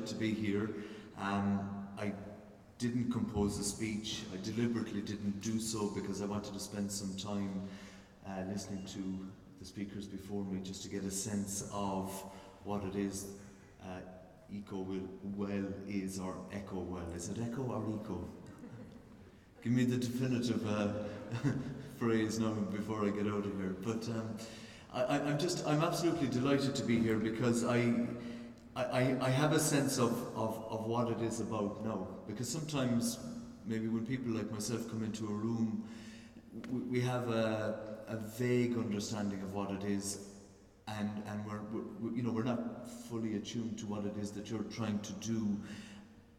delighted to be here. I didn't compose a speech. I deliberately didn't do so because I wanted to spend some time listening to the speakers before me, just to get a sense of what it is eco-well is, or eco-well. Is it eco or eco? Give me the definitive phrase now before I get out of here. But I'm absolutely delighted to be here because I have a sense of what it is about now. Because sometimes, maybe when people like myself come into a room, we have a vague understanding of what it is, and we're not fully attuned to what it is that you're trying to do.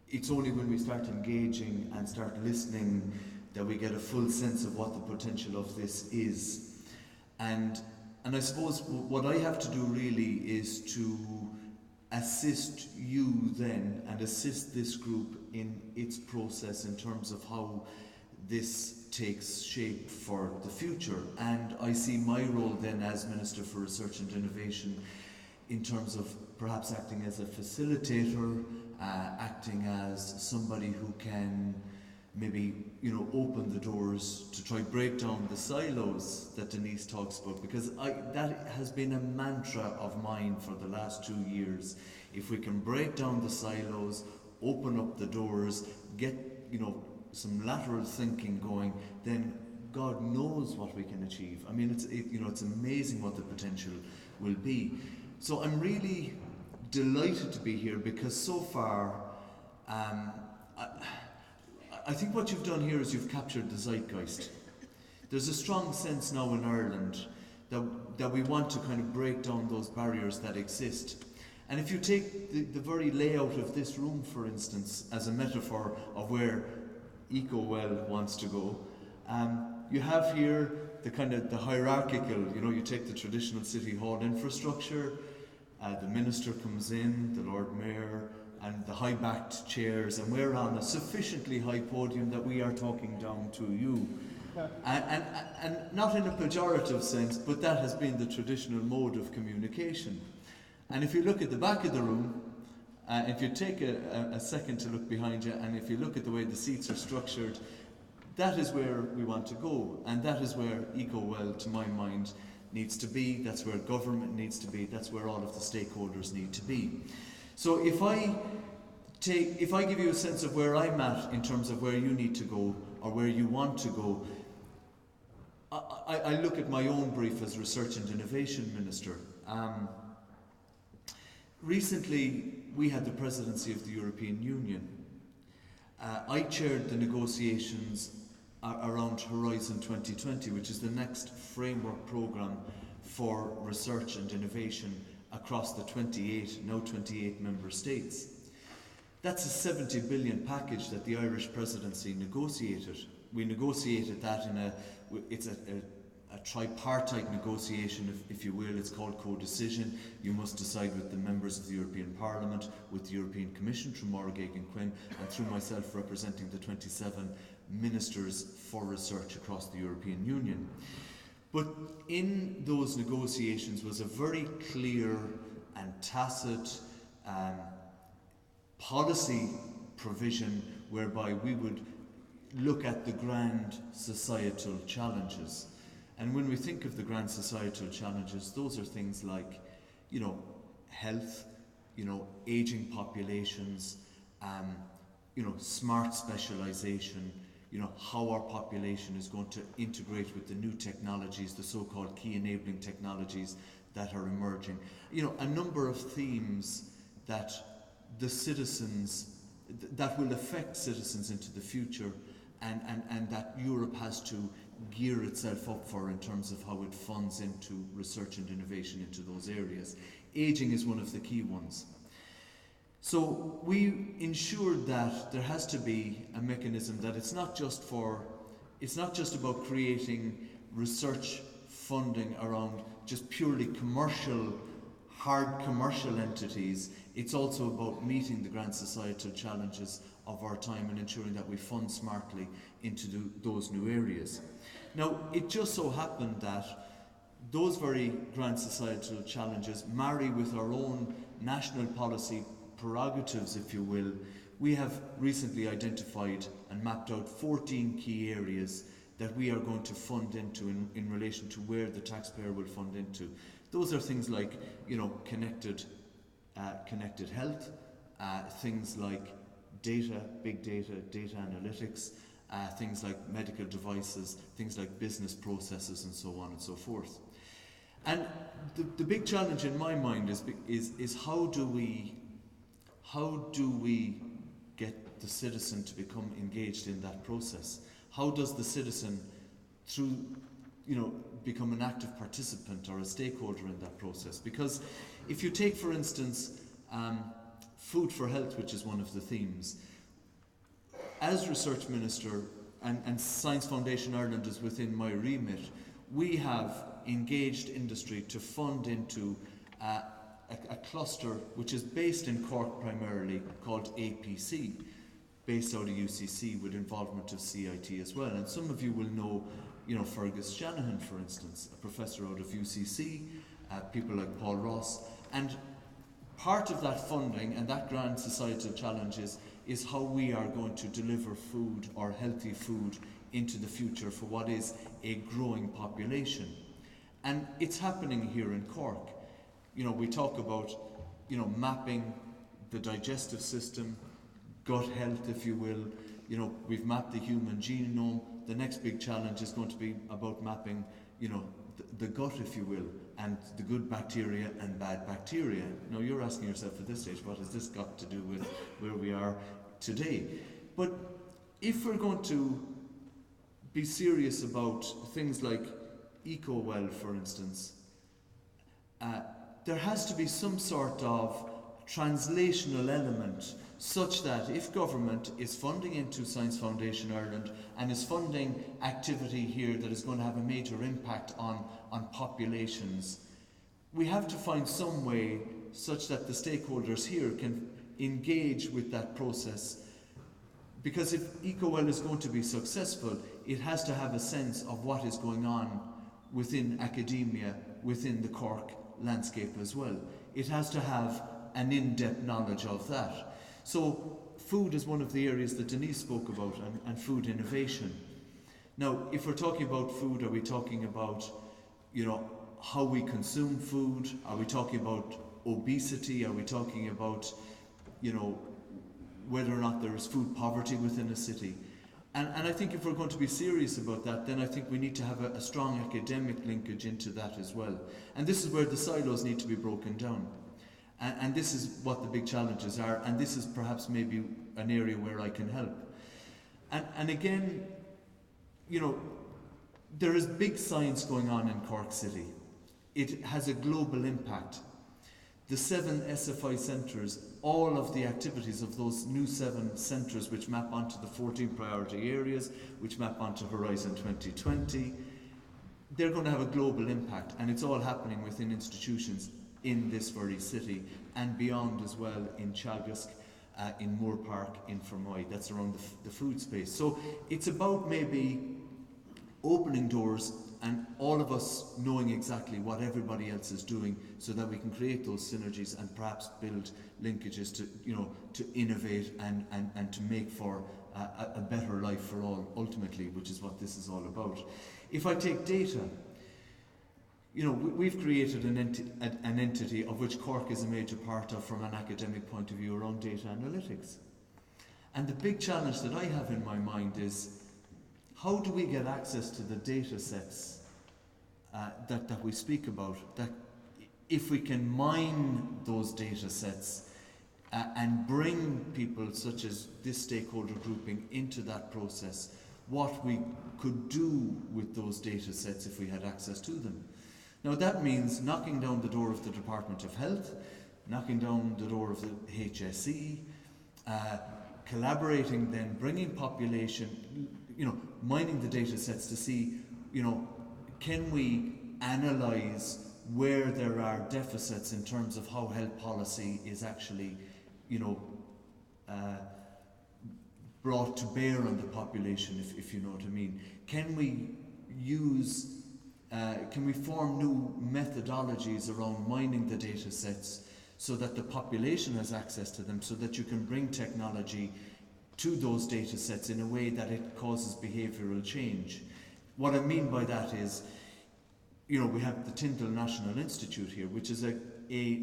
It's only when we start engaging and start listening that we get a full sense of what the potential of this is. And I suppose what I have to do really is to assist you then, and assist this group in its process in terms of how this takes shape for the future. And I see my role then as Minister for Research and Innovation in terms of perhaps acting as a facilitator, acting as somebody who can maybe open the doors to try break down the silos that Denise talks about, because that has been a mantra of mine for the last 2 years. If we can break down the silos, open up the doors, get some lateral thinking going, then God knows what we can achieve. I mean, it's amazing what the potential will be. So I'm really delighted to be here because so far, I think what you've done here is you've captured the zeitgeist. There's a strong sense now in Ireland that we want to kind of break down those barriers that exist. And if you take the very layout of this room, for instance, as a metaphor of where EcoWell wants to go, you have here the hierarchical, you take the traditional City Hall infrastructure, the Minister comes in, the Lord Mayor, and the high-backed chairs, and we're on a sufficiently high podium that we are talking down to you. And not in a pejorative sense, but that has been the traditional mode of communication. And if you look at the back of the room, if you take a second to look behind you, and if you look at the way the seats are structured, that is where we want to go, and that is where EcoWell, to my mind, needs to be. That's where government needs to be. That's where all of the stakeholders need to be. So if I give you a sense of where I'm at in terms of where you need to go or where you want to go, I look at my own brief as Research and Innovation Minister. Recently, we had the presidency of the European Union. I chaired the negotiations around Horizon 2020, which is the next framework programme for research and innovation across the 28 member states. That's a 70 billion package that the Irish presidency negotiated. We negotiated that it's a tripartite negotiation, if you will. It's called co-decision. You must decide with the members of the European Parliament, with the European Commission through Maura Geoghegan-Quinn, and through myself representing the 27 ministers for research across the European Union. But in those negotiations was a very clear and tacit policy provision whereby we would look at the grand societal challenges. And when we think of the grand societal challenges, those are things like, health, aging populations, smart specialization, how our population is going to integrate with the new technologies, the so-called key enabling technologies that are emerging. A number of themes that the citizens, that will affect citizens into the future, and that Europe has to gear itself up for in terms of how it funds into research and innovation into those areas. Aging is one of the key ones. So we ensured that there has to be a mechanism that it's not just about creating research funding around just purely hard commercial entities. It's also about meeting the grand societal challenges of our time and ensuring that we fund smartly into those new areas. Now, it just so happened that those very grand societal challenges marry with our own national policy prerogatives, if you will, we have recently identified and mapped out 14 key areas that we are going to fund into in relation to where the taxpayer will fund into. Those are things like, connected health, things like data, big data, data analytics, things like medical devices, things like business processes, and so on and so forth. And the big challenge in my mind is how do we get the citizen to become engaged in that process? How does the citizen, become an active participant or a stakeholder in that process? Because if you take, for instance, food for health, which is one of the themes, as Research Minister, and Science Foundation Ireland is within my remit, we have engaged industry to fund into a cluster which is based in Cork primarily, called APC, based out of UCC with involvement of CIT as well. And some of you will know, Fergus Shanahan, for instance, a professor out of UCC, people like Paul Ross. And part of that funding and that grand societal challenge is how we are going to deliver food, or healthy food, into the future for what is a growing population. And it's happening here in Cork. We talk about, mapping the digestive system, gut health, if you will. We've mapped the human genome. The next big challenge is going to be about mapping, the gut, if you will, and the good bacteria and bad bacteria. Now, you're asking yourself at this stage, what has this got to do with where we are today? But if we're going to be serious about things like eco-well, for instance, there has to be some sort of translational element, such that if government is funding into Science Foundation Ireland and is funding activity here that is going to have a major impact on populations, we have to find some way such that the stakeholders here can engage with that process. Because if EcoWell is going to be successful, it has to have a sense of what is going on within academia, within the Cork landscape as well. It has to have an in-depth knowledge of that. So food is one of the areas that Denise spoke about, and food innovation. Now, if we're talking about food, are we talking about, how we consume food? Are we talking about obesity? Are we talking about, whether or not there is food poverty within a city? And I think if we're going to be serious about that, then I think we need to have a strong academic linkage into that as well. And this is where the silos need to be broken down. And this is what the big challenges are, and this is perhaps maybe an area where I can help. And again, there is big science going on in Cork City. It has a global impact. The 7 SFI centres, all of the activities of those new 7 centres, which map onto the 14 priority areas, which map onto Horizon 2020, they're going to have a global impact, and it's all happening within institutions in this very city and beyond as well, in Chalgask, in Moore Park, in Fermoy. That's around the food space. So it's about maybe opening doors and all of us knowing exactly what everybody else is doing, so that we can create those synergies and perhaps build linkages to innovate and to make for a better life for all, ultimately, which is what this is all about. If I take data, we've created an entity of which Cork is a major part of from an academic point of view around data analytics. And the big challenge that I have in my mind is, how do we get access to the data sets that we speak about? That if we can mine those data sets and bring people such as this stakeholder grouping into that process, what we could do with those data sets if we had access to them. Now that means knocking down the door of the Department of Health, knocking down the door of the HSE, collaborating then, bringing population, mining the data sets to see, can we analyse where there are deficits in terms of how health policy is actually, brought to bear on the population, if you know what I mean. Can we can we form new methodologies around mining the data sets so that the population has access to them, so that you can bring technology to those data sets in a way that it causes behavioural change. What I mean by that is, we have the Tyndall National Institute here, which is a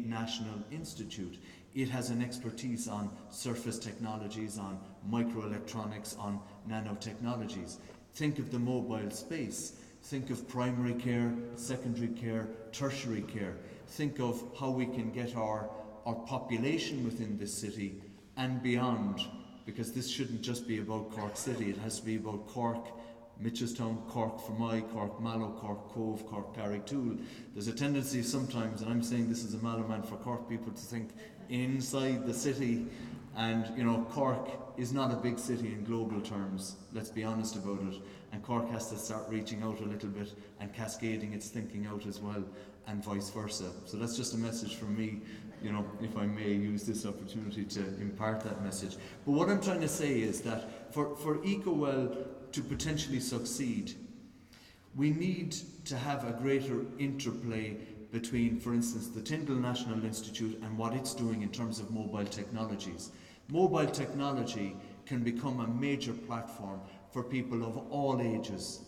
national institute. It has an expertise on surface technologies, on microelectronics, on nanotechnologies. Think of the mobile space. Think of primary care, secondary care, tertiary care. Think of how we can get our population within this city and beyond, because this shouldn't just be about Cork City, it has to be about Cork, Mitchelstown, Cork Fermoy, Cork Mallow, Cork Cove, Cork Carrigtwohill. There's a tendency sometimes, and I'm saying this is a Mallow for Cork people, to think inside the city, and Cork is not a big city in global terms, let's be honest about it, and Cork has to start reaching out a little bit and cascading its thinking out as well, and vice versa. So that's just a message from me, if I may use this opportunity to impart that message. But what I'm trying to say is that for EcoWell to potentially succeed, we need to have a greater interplay between, for instance, the Tyndall National Institute and what it's doing in terms of mobile technologies. Mobile technology can become a major platform for people of all ages.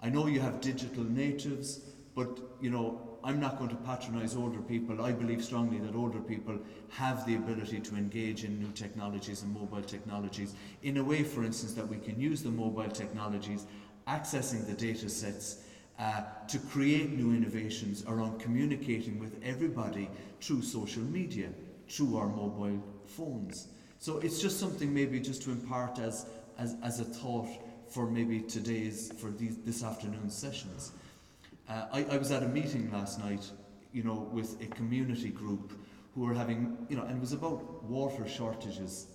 I know you have digital natives, but I'm not going to patronise older people. I believe strongly that older people have the ability to engage in new technologies and mobile technologies in a way, for instance, that we can use the mobile technologies, accessing the data sets, to create new innovations around communicating with everybody through social media, through our mobile phones. So it's just something maybe just to impart as a thought for maybe this afternoon's sessions. I was at a meeting last night, with a community group who were having, and it was about water shortages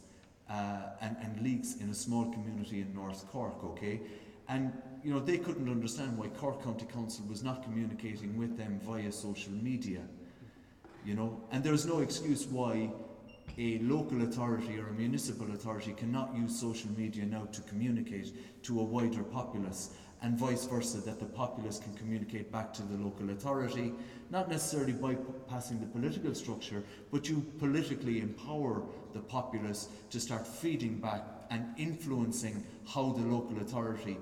and leaks in a small community in North Cork, okay? And, they couldn't understand why Cork County Council was not communicating with them via social media, and there's no excuse why a local authority or a municipal authority cannot use social media now to communicate to a wider populace, and vice versa, that the populace can communicate back to the local authority, not necessarily bypassing the political structure, but you politically empower the populace to start feeding back and influencing how the local authority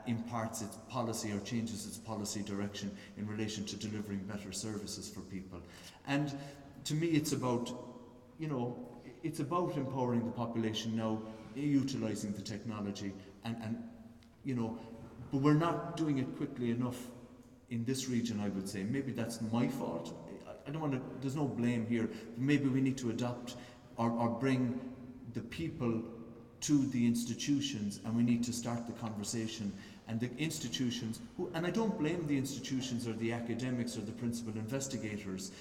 imparts its policy or changes its policy direction in relation to delivering better services for people. And to me, it's about empowering the population now, utilising the technology, and but we're not doing it quickly enough in this region, I would say. Maybe that's my fault. I don't want to, there's no blame here. Maybe we need to adopt or bring the people to the institutions, and we need to start the conversation. And the institutions, and I don't blame the institutions or the academics or the principal investigators.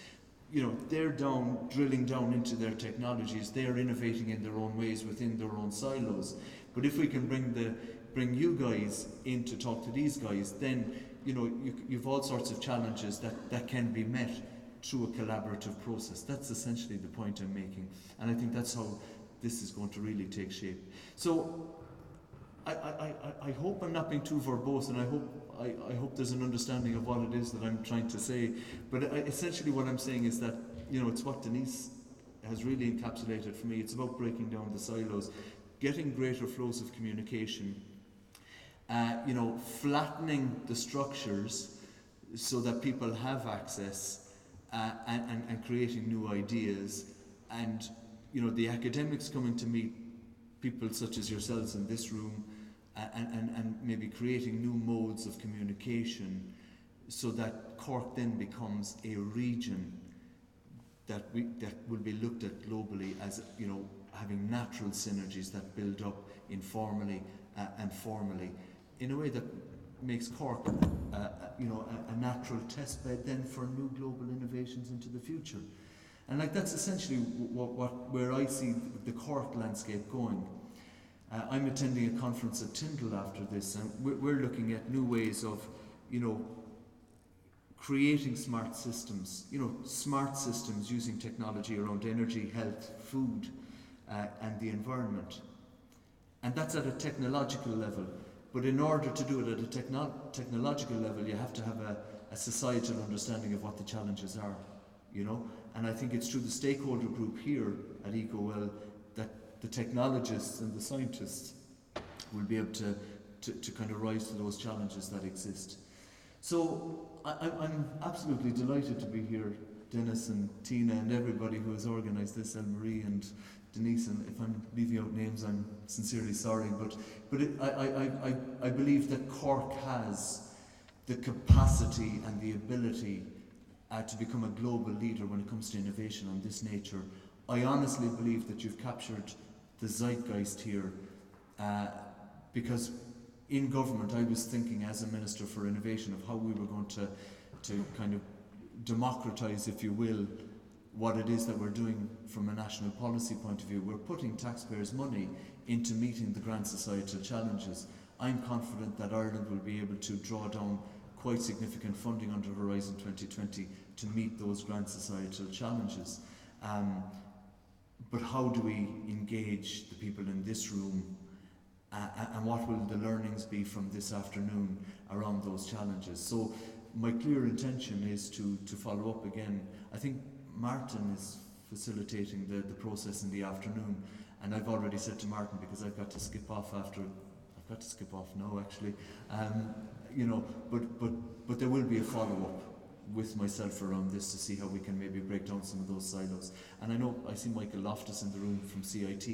They're drilling down into their technologies. They're innovating in their own ways within their own silos. But if we can bring you guys in to talk to these guys, then you've all sorts of challenges that can be met through a collaborative process. That's essentially the point I'm making, and I think that's how this is going to really take shape. So I hope I'm not being too verbose, and I hope there's an understanding of what it is that I'm trying to say. But essentially what I'm saying is that it's what Denise has really encapsulated for me. It's about breaking down the silos, getting greater flows of communication, flattening the structures so that people have access, and creating new ideas, and the academics coming to meet people such as yourselves in this room, and maybe creating new modes of communication, so that Cork then becomes a region that will be looked at globally as having natural synergies that build up informally and formally, in a way that makes Cork a natural testbed then for new global innovations into the future. And that's essentially where I see the Cork landscape going. I'm attending a conference at Tyndall after this, and we're looking at new ways of creating smart systems, smart systems using technology around energy, health, food, and the environment. And that's at a technological level. But in order to do it at a technological level, you have to have a societal understanding of what the challenges are. you know. And I think it's through the stakeholder group here at EcoWell that the technologists and the scientists will be able to kind of rise to those challenges that exist. So I'm absolutely delighted to be here, Dennis and Tina and everybody who has organised this, Elmarie and Denise, and if I'm leaving out names, I'm sincerely sorry, but I believe that Cork has the capacity and the ability to become a global leader when it comes to innovation on this nature. I honestly believe that you've captured the zeitgeist here, because in government I was thinking as a Minister for Innovation of how we were going to kind of democratise, if you will, what it is that we're doing from a national policy point of view. We're putting taxpayers' money into meeting the grand societal challenges. I'm confident that Ireland will be able to draw down quite significant funding under Horizon 2020 to meet those grand societal challenges. But how do we engage the people in this room, and what will the learnings be from this afternoon around those challenges? So my clear intention is to follow up again. I think Martin is facilitating the process in the afternoon, and I've already said to Martin, because I've got to skip off now actually, you know, but there will be a follow-up with myself around this to see how we can maybe break down some of those silos. And I know I see Michael Loftus in the room from CIT.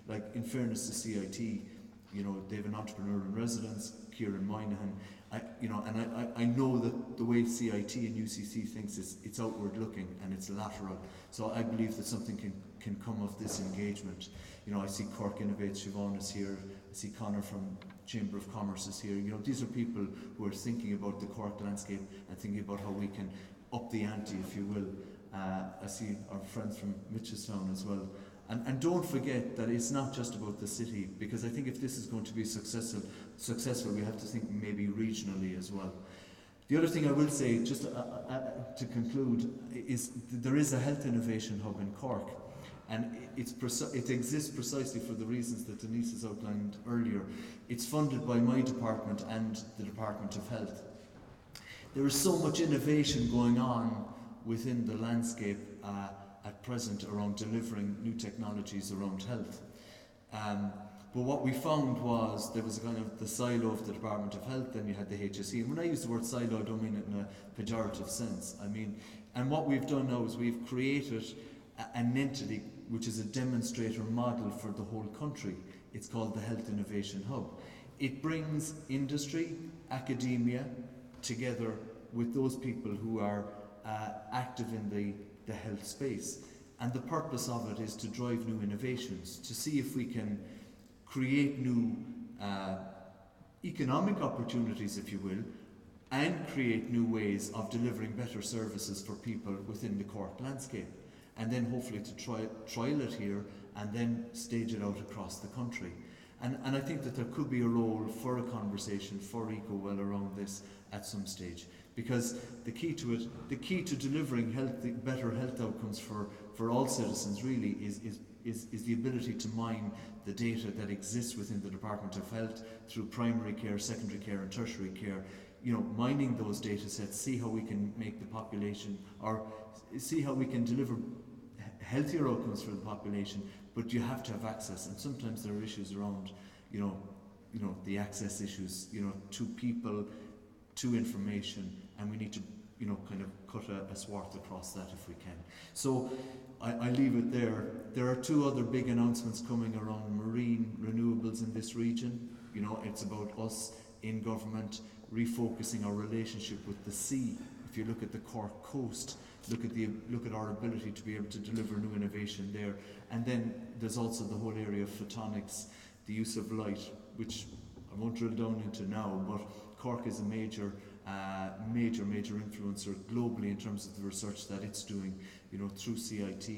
Like, in fairness to CIT, you know, they have an entrepreneur in residence, Kieran Moynihan. I know that the way CIT and UCC thinks is it's outward looking and it's lateral. So I believe that something can come of this engagement. You know, I see Cork Innovates, Siobhan is here. I see Connor from Chamber of Commerce is here. You know, these are people who are thinking about the Cork landscape and thinking about how we can up the ante, if you will. I see our friends from Mitchelstown as well. And don't forget that it's not just about the city, because I think if this is going to be successful, we have to think maybe regionally as well. The other thing I will say, just to conclude, is there is a health innovation hub in Cork, and it exists precisely for the reasons that Denise has outlined earlier. It's funded by my department and the Department of Health. There is so much innovation going on within the landscape at present around delivering new technologies around health. But what we found was there was a kind of the silo of the Department of Health, then you had the HSE. And when I use the word silo, I don't mean it in a pejorative sense. I mean, and what we've done now is we've created an entity which is a demonstrator model for the whole country. It's called the Health Innovation Hub. It brings industry, academia together with those people who are active in the health space. And the purpose of it is to drive new innovations, to see if we can create new economic opportunities, if you will, and create new ways of delivering better services for people within the Cork landscape. And then hopefully to trial it here and then stage it out across the country. And I think that there could be a role for a conversation for EcoWell around this at some stage. Because the key to delivering better health outcomes for all citizens really is the ability to mine the data that exists within the Department of Health through primary care, secondary care and tertiary care. You know, mining those data sets, see how we can make the population, or see how we can deliver healthier outcomes for the population, but you have to have access, and sometimes there are issues around, you know, the access issues, you know, to people, to information, and we need to, you know, kind of cut a swath across that if we can. So I leave it there. There are two other big announcements coming around marine renewables in this region. You know, it's about us in government refocusing our relationship with the sea. If you look at the Cork coast, look at our ability to be able to deliver new innovation there. And then there's also the whole area of photonics, the use of light, which I won't drill down into now, but Cork is a major influencer globally in terms of the research that it's doing, you know, through CIT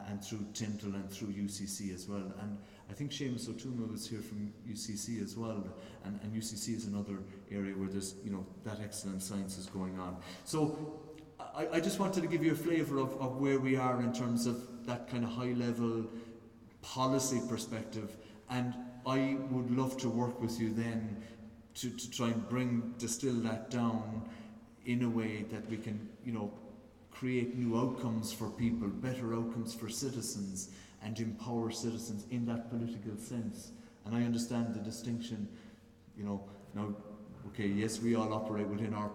and through Tyndall and through UCC as well. And I think Seamus O'Toole is here from UCC as well, and UCC is another area where there's, you know, that excellent science is going on. So I just wanted to give you a flavour of where we are in terms of that kind of high-level policy perspective, and I would love to work with you then to try and distill that down in a way that we can, you know, create new outcomes for people, better outcomes for citizens, and empower citizens in that political sense. And I understand the distinction, now, okay, yes, we all operate within our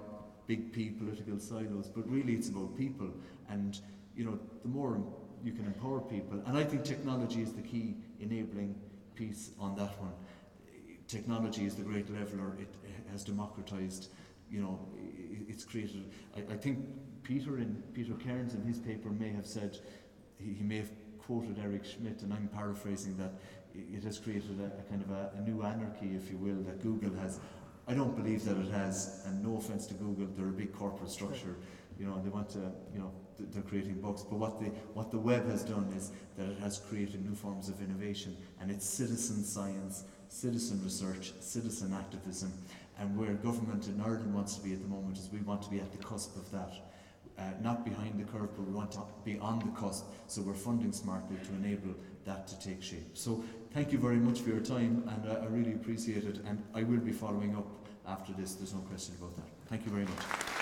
big P political silos, but really it's about people. And, the more you can empower people, and I think technology is the key enabling piece on that one. Technology is the great leveler. It has democratized, it's created. I think Peter Cairns in his paper may have said, he may have quoted Eric Schmidt, and I'm paraphrasing that, it has created a kind of a new anarchy, if you will, that Google has. I don't believe that it has, and no offense to Google, they're a big corporate structure, and they want to, they're creating books, but what the web has done is that it has created new forms of innovation, and it's citizen science, citizen research, citizen activism, and where government in Ireland wants to be at the moment is we want to be at the cusp of that. Not behind the curve, but we want to be on the cusp, so we're funding smartly to enable that to take shape. So thank you very much for your time, and I really appreciate it, and I will be following up after this, there's no question about that. Thank you very much.